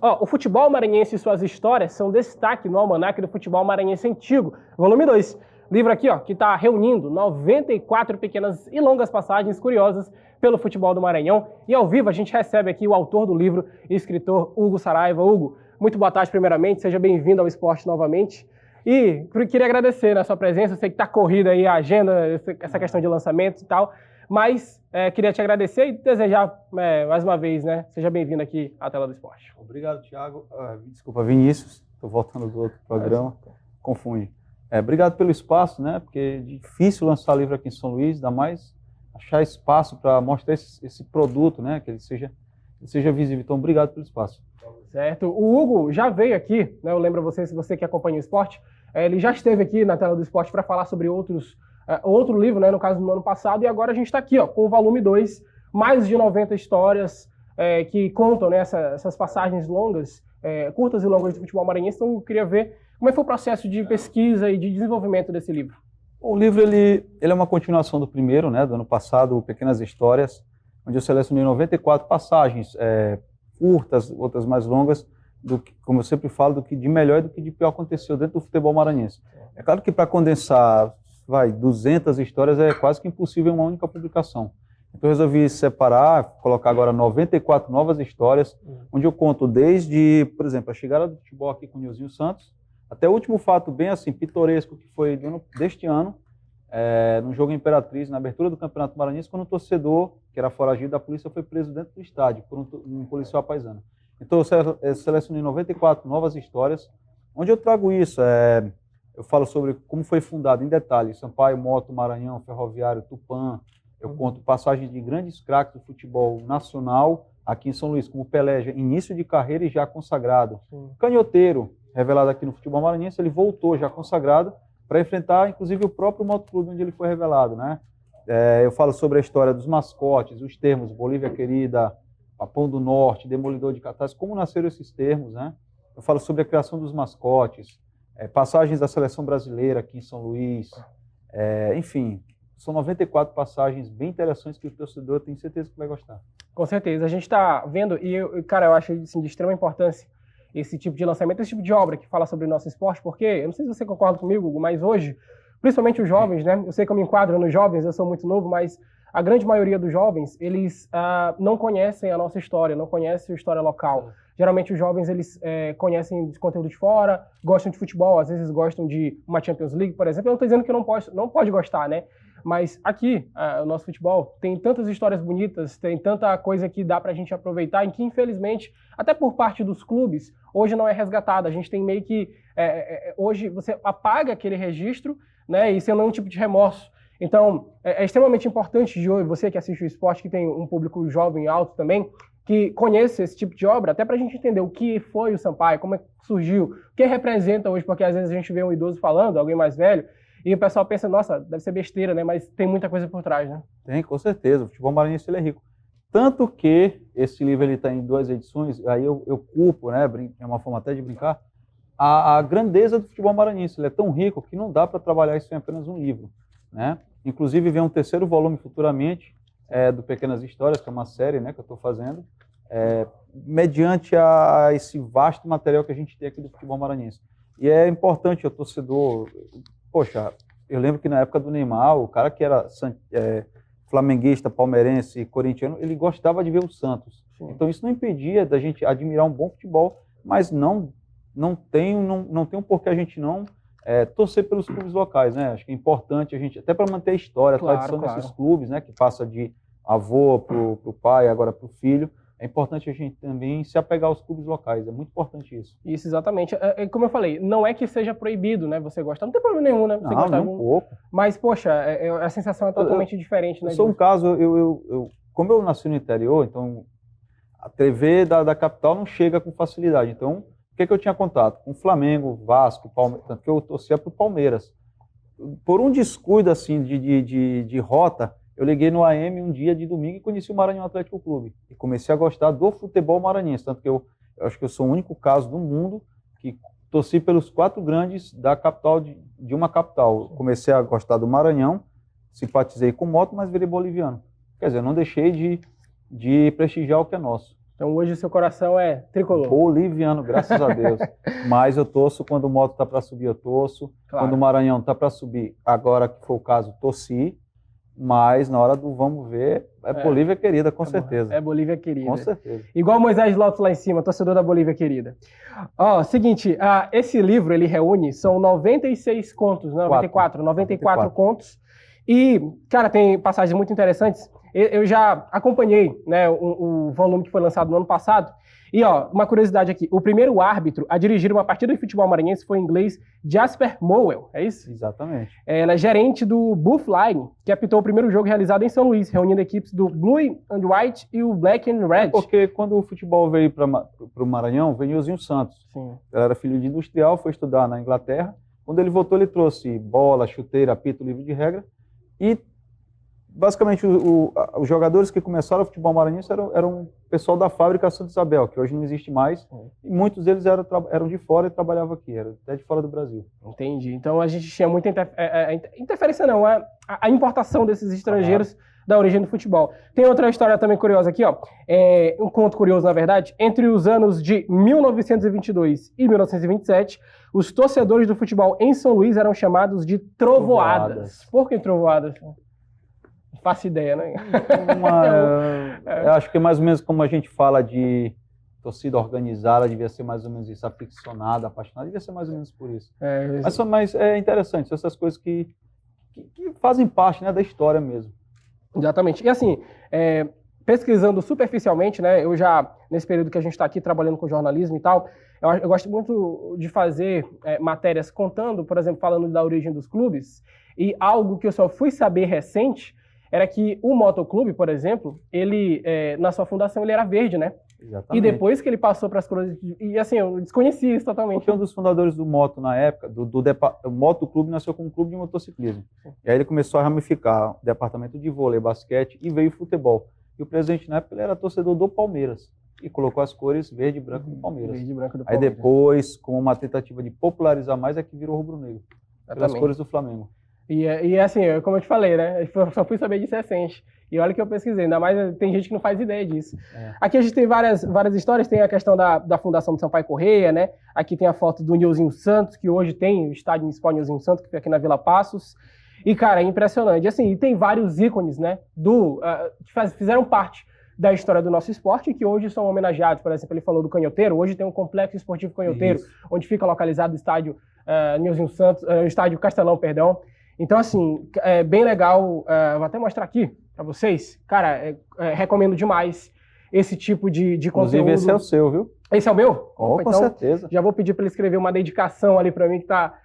O futebol maranhense e suas histórias são destaque no Almanaque do Futebol Maranhense Antigo, volume 2. Livro aqui, que está reunindo 94 pequenas e longas passagens curiosas pelo futebol do Maranhão. E ao vivo a gente recebe aqui o autor do livro, escritor Hugo Saraiva. Hugo, muito boa tarde primeiramente, seja bem-vindo ao Esporte novamente. E queria agradecer a sua presença, eu sei que está corrida aí a agenda, essa questão de lançamento e tal, mas queria te agradecer e desejar mais uma vez, né? Seja bem-vindo aqui à Tela do Esporte. Obrigado, Thiago. Desculpa, Vinícius, estou voltando do outro programa, confunde. Obrigado pelo espaço, né? Porque é difícil lançar livro aqui em São Luís, ainda mais achar espaço para mostrar esse produto, né? Que ele seja visível. Então, obrigado pelo espaço. Certo. O Hugo já veio aqui, né? Eu lembro você, se você que acompanha o esporte, ele já esteve aqui na Tela do Esporte para falar sobre outro livro, né? No caso, no ano passado, e agora a gente está aqui, com o volume 2, mais de 90 histórias que contam, né, essas passagens longas, curtas e longas do futebol maranhense. Então, eu queria ver como foi o processo de pesquisa e de desenvolvimento desse livro. O livro ele é uma continuação do primeiro, né? Do ano passado, Pequenas Histórias, onde eu selecionei 94 passagens curtas, outras mais longas, como eu sempre falo, do que de melhor e do que de pior aconteceu dentro do futebol maranhense. É claro que para condensar 200 histórias é quase que impossível em uma única publicação. Então eu resolvi separar, colocar agora 94 novas histórias, onde eu conto desde, por exemplo, a chegada do futebol aqui com o Nilzinho Santos, até o último fato bem assim, pitoresco, que foi deste ano, no jogo Imperatriz, na abertura do Campeonato Maranhense, quando um torcedor, que era foragido da polícia, foi preso dentro do estádio por um policial paisano. Então eu selecionei 94 novas histórias, onde eu trago isso. Eu falo sobre como foi fundado em detalhes Sampaio, Moto, Maranhão, Ferroviário, Tupã. Eu conto passagens de grandes craques do futebol nacional aqui em São Luís, como Pelé, início de carreira e já consagrado. Canhoteiro, revelado aqui no futebol maranhense, ele voltou já consagrado para enfrentar, inclusive, o próprio motoclube onde ele foi revelado, né? Eu falo sobre a história dos mascotes, os termos Bolívia Querida, Papão do Norte, Demolidor de Catarse, como nasceram esses termos, né? Eu falo sobre a criação dos mascotes, passagens da seleção brasileira aqui em São Luís, enfim, são 94 passagens bem interessantes que o torcedor tem certeza que vai gostar. Com certeza, a gente está vendo, cara, eu acho assim, de extrema importância esse tipo de lançamento, esse tipo de obra que fala sobre o nosso esporte, porque, eu não sei se você concorda comigo, Hugo, mas hoje, principalmente os jovens, né? Eu sei que eu me enquadro nos jovens, eu sou muito novo, mas a grande maioria dos jovens, eles não conhecem a nossa história, não conhecem a história local. Geralmente os jovens, eles conhecem de conteúdo de fora, gostam de futebol, às vezes gostam de uma Champions League, por exemplo. Eu não estou dizendo que não pode gostar, né? Mas aqui, o nosso futebol tem tantas histórias bonitas, tem tanta coisa que dá pra gente aproveitar, em que, infelizmente, até por parte dos clubes, hoje não é resgatada. A gente tem meio que... hoje você apaga aquele registro, né? E isso não é um tipo de remorso. Então, é extremamente importante, de hoje, você que assiste o esporte, que tem um público jovem alto também, que conheça esse tipo de obra, até pra gente entender o que foi o Sampaio, como é que surgiu, o que representa hoje, porque às vezes a gente vê um idoso falando, alguém mais velho, e o pessoal pensa, nossa, deve ser besteira, né? Mas tem muita coisa por trás, né? Tem, com certeza. O futebol maranhense ele é rico. Tanto que esse livro está em 2 edições, aí eu culpo, né? É uma forma até de brincar, a grandeza do futebol maranhense. Ele é tão rico que não dá para trabalhar isso em apenas um livro, né? Inclusive, vem um 3º volume futuramente, do Pequenas Histórias, que é uma série, né, que eu estou fazendo, mediante a esse vasto material que a gente tem aqui do futebol maranhense. E é importante o torcedor... Poxa, eu lembro que na época do Neymar, o cara que era flamenguista, palmeirense, corintiano, ele gostava de ver o Santos. Sim. Então isso não impedia da gente admirar um bom futebol, mas não tem um porquê a gente não torcer pelos clubes locais, né? Acho que é importante a gente, até para manter a história, a tradição desses clubes, né? Que passa de avô para o pai, agora para o filho. É importante a gente também se apegar aos clubes locais, é muito importante isso. Isso, exatamente. Como eu falei, não é que seja proibido, né, você gostar, não tem problema nenhum, né? Você não, nem um pouco. Mas, poxa, a sensação é totalmente diferente, né? Eu sou um caso, como eu nasci no interior, então a TV da capital não chega com facilidade. Então, o que eu tinha contato? Com Flamengo, Vasco, Palmeiras, tanto que eu torcia para o Palmeiras. Por um descuido, assim, de rota, eu liguei no AM um dia de domingo e conheci o Maranhão Atlético Clube. E comecei a gostar do futebol maranhense. Tanto que eu acho que eu sou o único caso do mundo que torci pelos 4 grandes da capital, de uma capital. Comecei a gostar do Maranhão, simpatizei com o Moto, mas virei boliviano. Quer dizer, eu não deixei de prestigiar o que é nosso. Então hoje o seu coração é tricolor. Boliviano, graças a Deus. Mas eu torço quando o Moto tá para subir, eu torço. Claro. Quando o Maranhão tá para subir, agora que foi o caso, torci. Mas na hora do vamos ver, Bolívia querida, com certeza. É Bolívia querida. Com certeza. Igual Moisés Lopes lá em cima, torcedor da Bolívia querida. Ó, seguinte, esse livro, ele reúne, são 96 contos, né? 94 contos. E, cara, tem passagens muito interessantes. Eu já acompanhei, né, o volume que foi lançado no ano passado. E, ó, uma curiosidade aqui. O primeiro árbitro a dirigir uma partida de futebol maranhense foi o inglês Jasper Mowell, é isso? Exatamente. Ela é gerente do Buff Line, que apitou o primeiro jogo realizado em São Luís, reunindo equipes do Blue and White e o Black and Red. Porque quando o futebol veio para o Maranhão, veio Nilzinho Santos. Sim. Ele era filho de industrial, foi estudar na Inglaterra. Quando ele voltou, ele trouxe bola, chuteira, apito, livro de regra. E, basicamente, os jogadores que começaram o futebol maranhense eram pessoal da fábrica Santa Isabel, que hoje não existe mais. E muitos deles eram de fora e trabalhavam aqui, eram até de fora do Brasil. Entendi. Então a gente tinha muita interferência, não, a importação desses estrangeiros da origem do futebol. Tem outra história também curiosa aqui, ó. Um conto curioso, na verdade. Entre os anos de 1922 e 1927, os torcedores do futebol em São Luís eram chamados de trovoadas. Por que trovoadas? Não faço ideia, né? Eu acho que é mais ou menos como a gente fala de torcida organizada, devia ser mais ou menos isso, aficionada, apaixonada, devia ser mais ou menos por isso. Mas é interessante, são essas coisas que fazem parte, né, da história mesmo. Exatamente. E assim, pesquisando superficialmente, né, eu já, nesse período que a gente está aqui trabalhando com jornalismo e tal, eu gosto muito de fazer matérias contando, por exemplo, falando da origem dos clubes, e algo que eu só fui saber recente era que o Motoclube, por exemplo, ele, na sua fundação, ele era verde, né? Exatamente. E depois que ele passou para as cores... E assim, eu desconheci isso totalmente. Porque um dos fundadores do Moto na época, o Motoclube nasceu como um clube de motociclismo. E aí ele começou a ramificar o departamento de vôlei, basquete e veio futebol. E o presidente na época ele era torcedor do Palmeiras. E colocou as cores verde e branco do Palmeiras. Verde e branco do Aí Palmeiras. depois, com uma tentativa de popularizar mais, é que virou rubro-negro. Pelas cores do Flamengo. E assim, como eu te falei, né? Eu só fui saber disso recente. E olha que eu pesquisei, ainda mais tem gente que não faz ideia disso. Aqui a gente tem várias histórias, tem a questão da fundação do Sampaio Corrêa, né? Aqui tem a foto do Nilzinho Santos, que hoje tem o estádio municipal Nilzinho Santos, que fica aqui na Vila Passos. E, cara, é impressionante. E assim, e tem vários ícones, né? Que fizeram parte da história do nosso esporte, que hoje são homenageados. Por exemplo, ele falou do Canhoteiro, hoje tem um complexo esportivo Canhoteiro, onde fica localizado o estádio Nilzinho Santos, o estádio Castelão, perdão. Então, assim, é bem legal, vou até mostrar aqui para vocês. Cara, recomendo demais esse tipo de conteúdo. Inclusive, esse é o seu, viu? Esse é o meu? Com então, certeza. Já vou pedir para ele escrever uma dedicação ali para mim, que tá...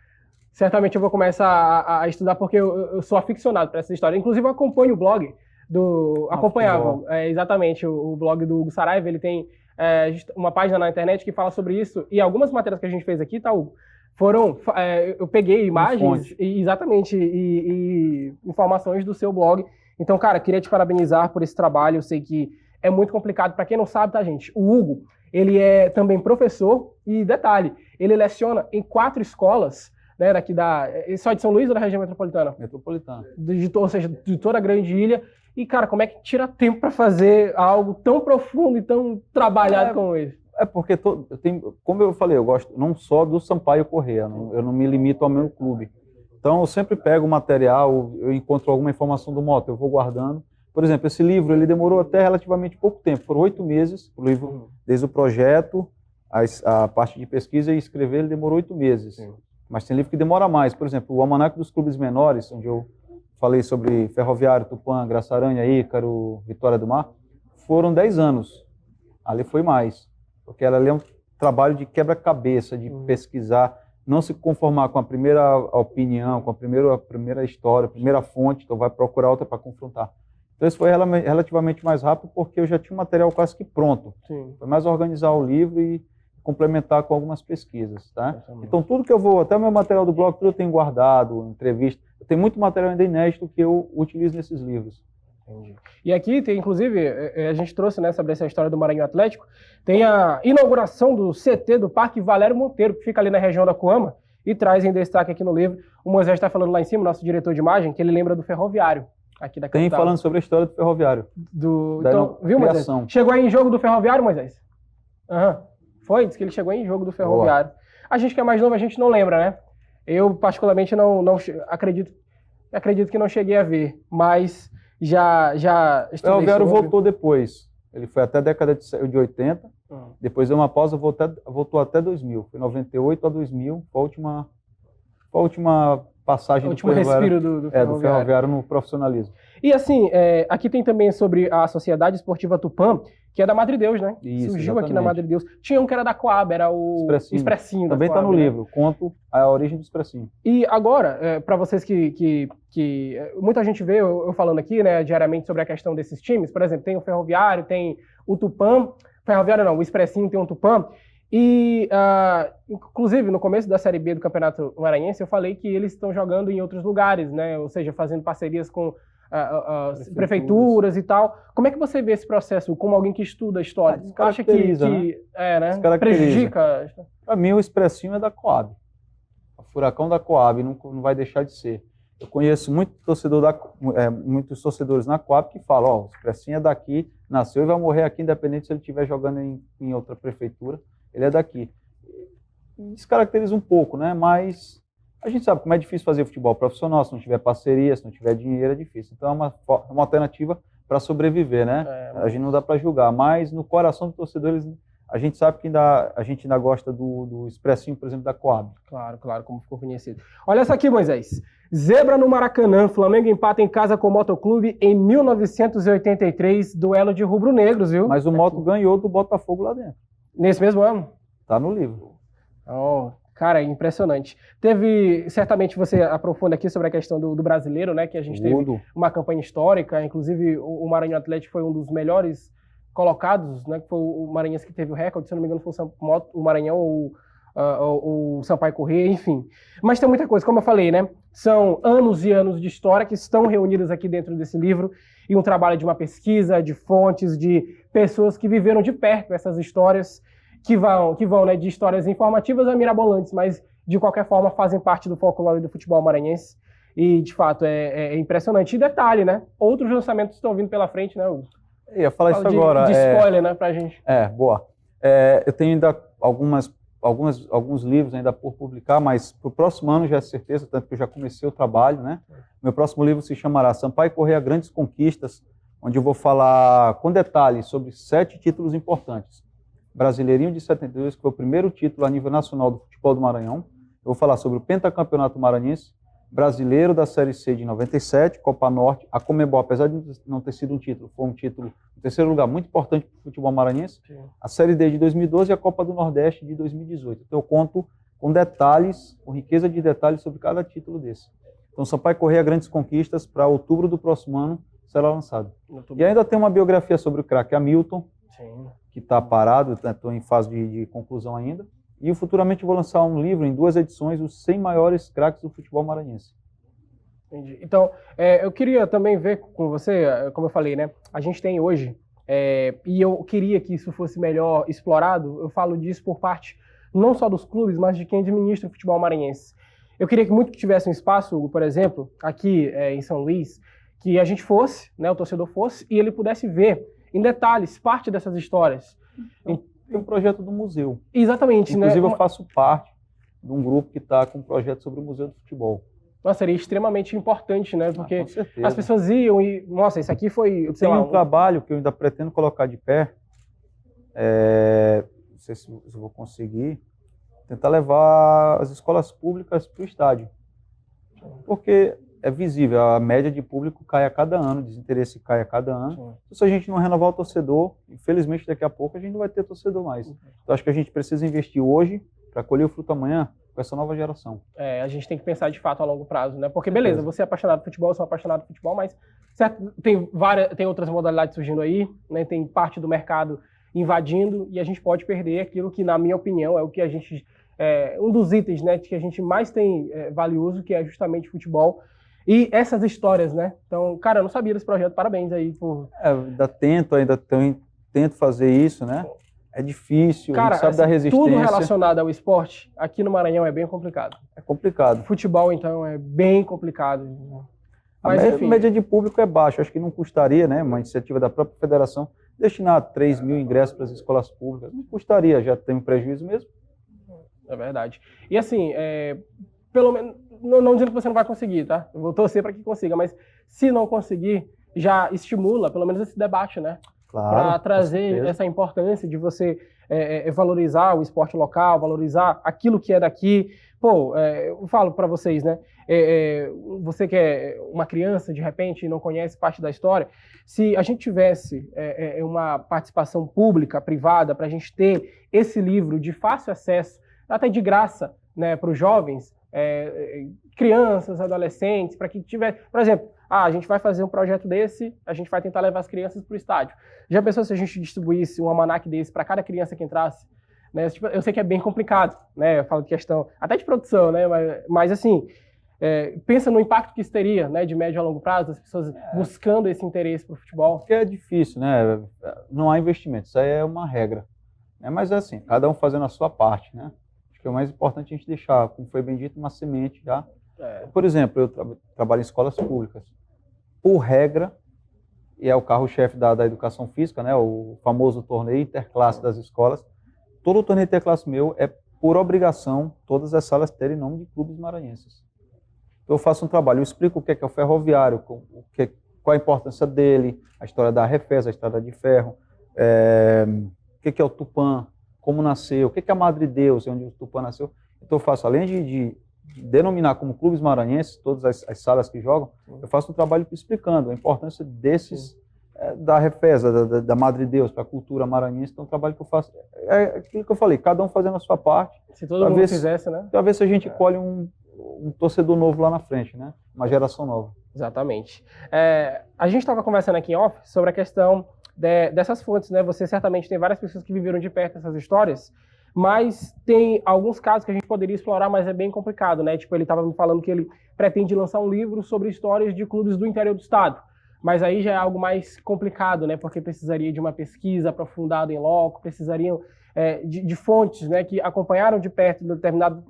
Certamente eu vou começar a estudar, porque eu sou aficionado para essa história. Inclusive, eu acompanho o blog acompanhava, exatamente, o blog do Hugo Saraiva. Ele tem uma página na internet que fala sobre isso. E algumas matérias que a gente fez aqui, tá, Hugo? Eu peguei imagens e informações do seu blog. Então, cara, queria te parabenizar por esse trabalho. Eu sei que é muito complicado. Para quem não sabe, tá, gente? O Hugo, ele é também professor e, detalhe, ele leciona em 4 escolas, né, daqui só de São Luís ou da região metropolitana? Metropolitana. Ou seja, de toda a grande ilha. E, cara, como é que tira tempo para fazer algo tão profundo e tão trabalhado como esse? Porque, como eu falei, eu gosto não só do Sampaio Corrêa, eu não me limito ao meu clube. Então, eu sempre pego o material, eu encontro alguma informação do moto, eu vou guardando. Por exemplo, esse livro, ele demorou até relativamente pouco tempo, foram 8 meses, o livro, desde o projeto, a parte de pesquisa e escrever, ele demorou 8 meses. Sim. Mas tem livro que demora mais. Por exemplo, o Almanaque dos Clubes Menores, onde eu falei sobre Ferroviário, Tupã, Graça Aranha, Ícaro, Vitória do Mar, foram 10 anos. Ali foi mais. Porque ela é um trabalho de quebra-cabeça, de pesquisar, não se conformar com a primeira opinião, com a primeira história, a primeira fonte, então vai procurar outra para confrontar. Então isso foi relativamente mais rápido, porque eu já tinha um material quase que pronto. Sim. Foi mais organizar o livro e complementar com algumas pesquisas, tá? Então tudo que eu vou, até o meu material do blog, tudo eu tenho guardado, entrevista, eu tenho muito material ainda inédito que eu utilizo nesses livros. Entendi. E aqui tem, inclusive, a gente trouxe, né, sobre essa história do Maranhão Atlético, tem a inauguração do CT do Parque Valério Monteiro, que fica ali na região da Coama, e traz em destaque aqui no livro, o Moisés está falando lá em cima, nosso diretor de imagem, que ele lembra do Ferroviário. aqui da Tem capital. falando sobre a história do Ferroviário. Então, viu, Moisés? criação. Chegou aí em jogo do Ferroviário, Moisés? Aham. Foi? Diz que ele chegou aí em jogo do Ferroviário. A gente que é mais novo, a gente não lembra, né? Eu, particularmente, não acredito que não cheguei a ver, mas já O estudei Ferroviário sobre. voltou depois. Ele foi até a década de 80, depois deu uma pausa, voltou até 2000. Foi 98 a 2000, foi a última passagem O último respiro do do Ferroviário no profissionalismo. E assim, aqui tem também sobre a Sociedade Esportiva Tupã, que é da Madre Deus, né? Isso, Surgiu exatamente. aqui na Madre Deus. Tinha um que era da Coab, era o Expressinho da Também está Coab, no né? livro, conto a origem do Expressinho. E agora, para vocês que muita gente vê eu falando aqui, né, diariamente sobre a questão desses times, por exemplo, tem o Ferroviário, tem o Tupã, Ferroviário não, o Expressinho tem um Tupã, e inclusive no começo da Série B do Campeonato Maranhense eu falei que eles estão jogando em outros lugares, né, ou seja, fazendo parcerias com prefeituras e tal. Como é que você vê esse processo como alguém que estuda a história? Acha que né, prejudica? Para mim, o Expressinho é da Coab. O furacão da Coab não vai deixar de ser. Eu conheço muitos torcedores na Coab que falam, o Expressinho é daqui, nasceu e vai morrer aqui, independente se ele estiver jogando em outra prefeitura, ele é daqui. Descaracteriza um pouco, né? Mas a gente sabe como é difícil fazer futebol profissional, se não tiver parceria, se não tiver dinheiro, é difícil. Então é uma alternativa para sobreviver, né? A gente não dá para julgar, mas no coração do torcedor, a gente sabe que a gente ainda gosta do Expressinho, por exemplo, da Coab. Claro, como ficou conhecido. Olha essa aqui, Moisés. Zebra no Maracanã, Flamengo empata em casa com o Motoclube em 1983, duelo de rubro-negros, viu? Mas o Moto ganhou do Botafogo lá dentro. Nesse mesmo ano? Tá no livro. Oh, cara, impressionante. Certamente você aprofunda aqui sobre a questão do brasileiro, né? Que a gente teve uma campanha histórica, inclusive o Maranhão Atlético foi um dos melhores colocados, né? Que foi o Maranhense que teve o recorde, se não me engano foi o Maranhão ou o Sampaio Corrêa, enfim. Mas tem muita coisa, como eu falei, né? São anos e anos de história que estão reunidas aqui dentro desse livro e um trabalho de uma pesquisa, de fontes, de pessoas que viveram de perto essas histórias que vão né, de histórias informativas a mirabolantes, mas de qualquer forma fazem parte do folclore do futebol maranhense e de fato é impressionante. E detalhe, né? Outros lançamentos estão vindo pela frente, né, Hugo? Eu ia falar isso agora. De spoiler, né, pra gente. Boa. Eu tenho ainda alguns livros ainda por publicar, mas para o próximo ano já é certeza, tanto que eu já comecei o trabalho, né? Meu próximo livro se chamará Sampaio Corrêa Grandes Conquistas, onde eu vou falar com detalhes sobre 7 títulos importantes. Brasileirinho de 72, que foi o primeiro título a nível nacional do futebol do Maranhão. Eu vou falar sobre o Pentacampeonato Maranhense, Brasileiro da Série C de 97, Copa Norte, a Conmebol, apesar de não ter sido um título, foi um título, em terceiro lugar, muito importante para o futebol maranhense, sim. A Série D de 2012 e a Copa do Nordeste de 2018. Então eu conto com detalhes, com riqueza de detalhes sobre cada título desse. Então Sampaio Corrêa Grandes Conquistas, para outubro do próximo ano, será lançado. E ainda tem uma biografia sobre o craque Hamilton, sim, que está parado, estou em fase de conclusão ainda. E futuramente vou lançar um livro em 2 edições, os 100 maiores craques do futebol maranhense. Entendi. Então, eu queria também ver com você, como eu falei, né? A gente tem hoje, e eu queria que isso fosse melhor explorado, eu falo disso por parte não só dos clubes, mas de quem administra o futebol maranhense. Eu queria que muito que tivesse um espaço, Hugo, por exemplo, aqui em São Luís, que a gente fosse, né, o torcedor fosse, e ele pudesse ver em detalhes parte dessas histórias. Tem um projeto do museu. Exatamente. Inclusive, né? Eu faço parte de um grupo que está com um projeto sobre o Museu do Futebol. Nossa, seria extremamente importante, né? Porque as pessoas iam e... Nossa, isso aqui foi... Tem um trabalho que eu ainda pretendo colocar de pé. Não sei se eu vou conseguir. Tentar levar as escolas públicas para o estádio. Porque é visível, a média de público cai a cada ano, o desinteresse cai a cada ano. Então, se a gente não renovar o torcedor, infelizmente daqui a pouco a gente não vai ter torcedor mais. Então acho que a gente precisa investir hoje para colher o fruto amanhã com essa nova geração. A gente tem que pensar de fato a longo prazo, né? Porque beleza, você é apaixonado por futebol, eu sou apaixonado por futebol, mas certo, tem outras modalidades surgindo aí, né? Tem parte do mercado invadindo e a gente pode perder aquilo que, na minha opinião, é o que a gente... um dos itens, né, que a gente mais tem valioso, que é justamente futebol. E essas histórias, né? Então, cara, eu não sabia desse projeto, parabéns aí por... ainda tento fazer isso, né? É difícil, cara, a gente sabe da resistência. Tudo relacionado ao esporte, aqui no Maranhão é bem complicado. É complicado. Futebol, então, é bem complicado. Mas, A enfim, média de público é baixa, acho que não custaria, né, uma iniciativa da própria federação, destinar 3 mil ingressos para as escolas públicas, não custaria, já tem um prejuízo mesmo. é verdade. E assim, pelo menos, não dizendo que você não vai conseguir, tá? Eu vou torcer para que consiga, mas se não conseguir, já estimula, pelo menos, esse debate, né? Claro, Para com trazer certeza. essa importância de você valorizar o esporte local, valorizar aquilo que é daqui. Pô, eu falo para vocês, né? Você que é uma criança, de repente, e não conhece parte da história, se a gente tivesse uma participação pública, privada, para a gente ter esse livro de fácil acesso, até de graça, né, para os jovens, crianças, adolescentes, para que tiver, por exemplo, a gente vai fazer um projeto desse, a gente vai tentar levar as crianças para o estádio. Já pensou se a gente distribuísse um almanaque desse para cada criança que entrasse? Né? Tipo, eu sei que é bem complicado, né? Eu falo de questão até de produção, né? Mas assim, pensa no impacto que isso teria, né? De médio a longo prazo, as pessoas buscando esse interesse para o futebol. Porque é difícil, né? Não há investimento, isso aí é uma regra. Né? Mas é assim, cada um fazendo a sua parte, né? Acho que é o mais importante a gente deixar, como foi bem dito, uma semente já. Por exemplo, eu trabalho em escolas públicas. Por regra, e é o carro-chefe da educação física, né? O famoso torneio interclasse das escolas. Todo o torneio interclasse meu é por obrigação todas as salas terem nome de clubes maranhenses. Então eu faço um trabalho, eu explico o que é o ferroviário, qual a importância dele, a história da Refes, a estrada de ferro, o que é o Tupã, como nasceu, o que é a Madre Deus, onde o Tupã nasceu. Então eu faço, além de denominar como clubes maranhenses, todas as salas que jogam, eu faço um trabalho explicando a importância desses, da Refes, da Madre Deus, para a cultura maranhense. Então o trabalho que eu faço é aquilo que eu falei, cada um fazendo a sua parte. Se todo mundo fizesse, né? Para ver se a gente colhe um torcedor novo lá na frente, né? Uma geração nova. Exatamente. A gente estava conversando aqui em off sobre a questão dessas fontes, né? Você certamente tem várias pessoas que viveram de perto essas histórias, mas tem alguns casos que a gente poderia explorar, mas é bem complicado, né? Tipo, ele estava me falando que ele pretende lançar um livro sobre histórias de clubes do interior do estado, mas aí já é algo mais complicado, né? Porque precisaria de uma pesquisa aprofundada em loco, precisariam de fontes, né? Que acompanharam de perto, em determinado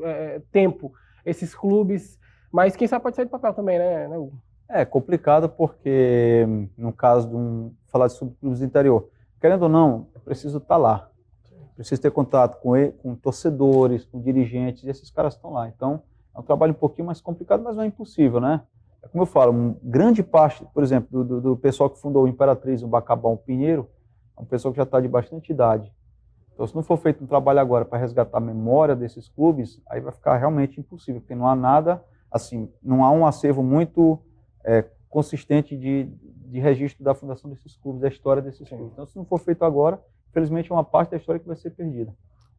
tempo, esses clubes, mas quem sabe pode sair do papel também, né, Hugo? É complicado porque, no caso de falar sobre clubes do interior, querendo ou não, é preciso estar lá. Preciso ter contato com torcedores, com dirigentes, e esses caras estão lá. Então, é um trabalho um pouquinho mais complicado, mas não é impossível, né? Como eu falo, grande parte, por exemplo, do pessoal que fundou o Imperatriz, o Bacabal, o Pinheiro, é um pessoal que já está de bastante idade. Então, se não for feito um trabalho agora para resgatar a memória desses clubes, aí vai ficar realmente impossível, porque não há nada, assim, não há um acervo muito consistente de registro da fundação desses clubes, da história desses clubes. Então, se não for feito agora, infelizmente é uma parte da história que vai ser perdida.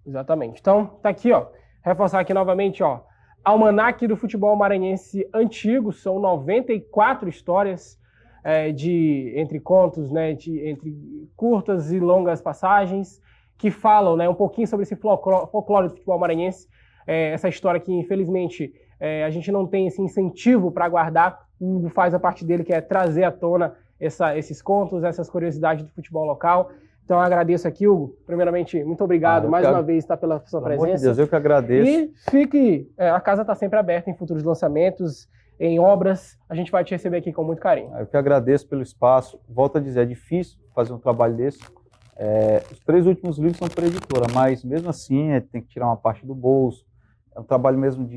Exatamente. Então, tá aqui, ó, reforçar aqui novamente, ó, Almanaque do Futebol Maranhense Antigo, são 94 histórias entre contos, né, entre curtas e longas passagens, que falam, né, um pouquinho sobre esse folclore do futebol maranhense, essa história que, infelizmente, a gente não tem esse incentivo para guardar. O Hugo faz a parte dele, que é trazer à tona esses contos, essas curiosidades do futebol local. Então, eu agradeço aqui, Hugo. Primeiramente, muito obrigado mais uma vez pela sua presença. Pelo amor de Deus, eu que agradeço. E a casa está sempre aberta em futuros lançamentos, em obras. A gente vai te receber aqui com muito carinho. Eu que agradeço pelo espaço. Volto a dizer, é difícil fazer um trabalho desse. Os 3 últimos livros são por editora, mas mesmo assim tem que tirar uma parte do bolso. É um trabalho mesmo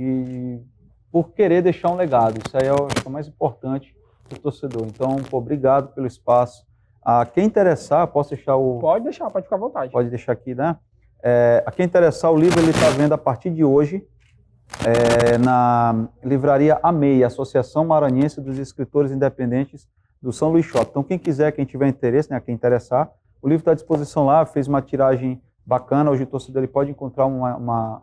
por querer deixar um legado. Isso aí é o mais importante para o torcedor. Então, obrigado pelo espaço. A quem interessar, posso deixar o... Pode deixar, pode ficar à vontade. Pode deixar aqui, né? A quem interessar, o livro ele está vendo a partir de hoje na livraria AMEI, Associação Maranhense dos Escritores Independentes do São Luís Shopping. Então, quem quiser, quem tiver interesse, né, quem interessar, o livro está à disposição lá, fez uma tiragem bacana. Hoje o torcedor ele pode encontrar uma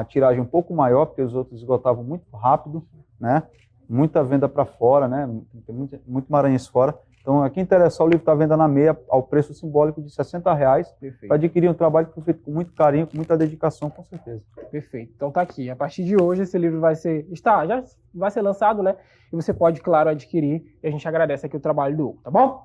tiragem um pouco maior, porque os outros esgotavam muito rápido, né? Muita venda para fora, né? Tem muito maranhense fora. Então, a quem interessar, o livro está à venda na Meia, ao preço simbólico de R$60, para adquirir um trabalho que foi feito com muito carinho, com muita dedicação, com certeza. Perfeito. Então tá aqui. A partir de hoje, esse livro já vai ser lançado, né? E você pode, claro, adquirir. E a gente agradece aqui o trabalho do Hugo, tá bom?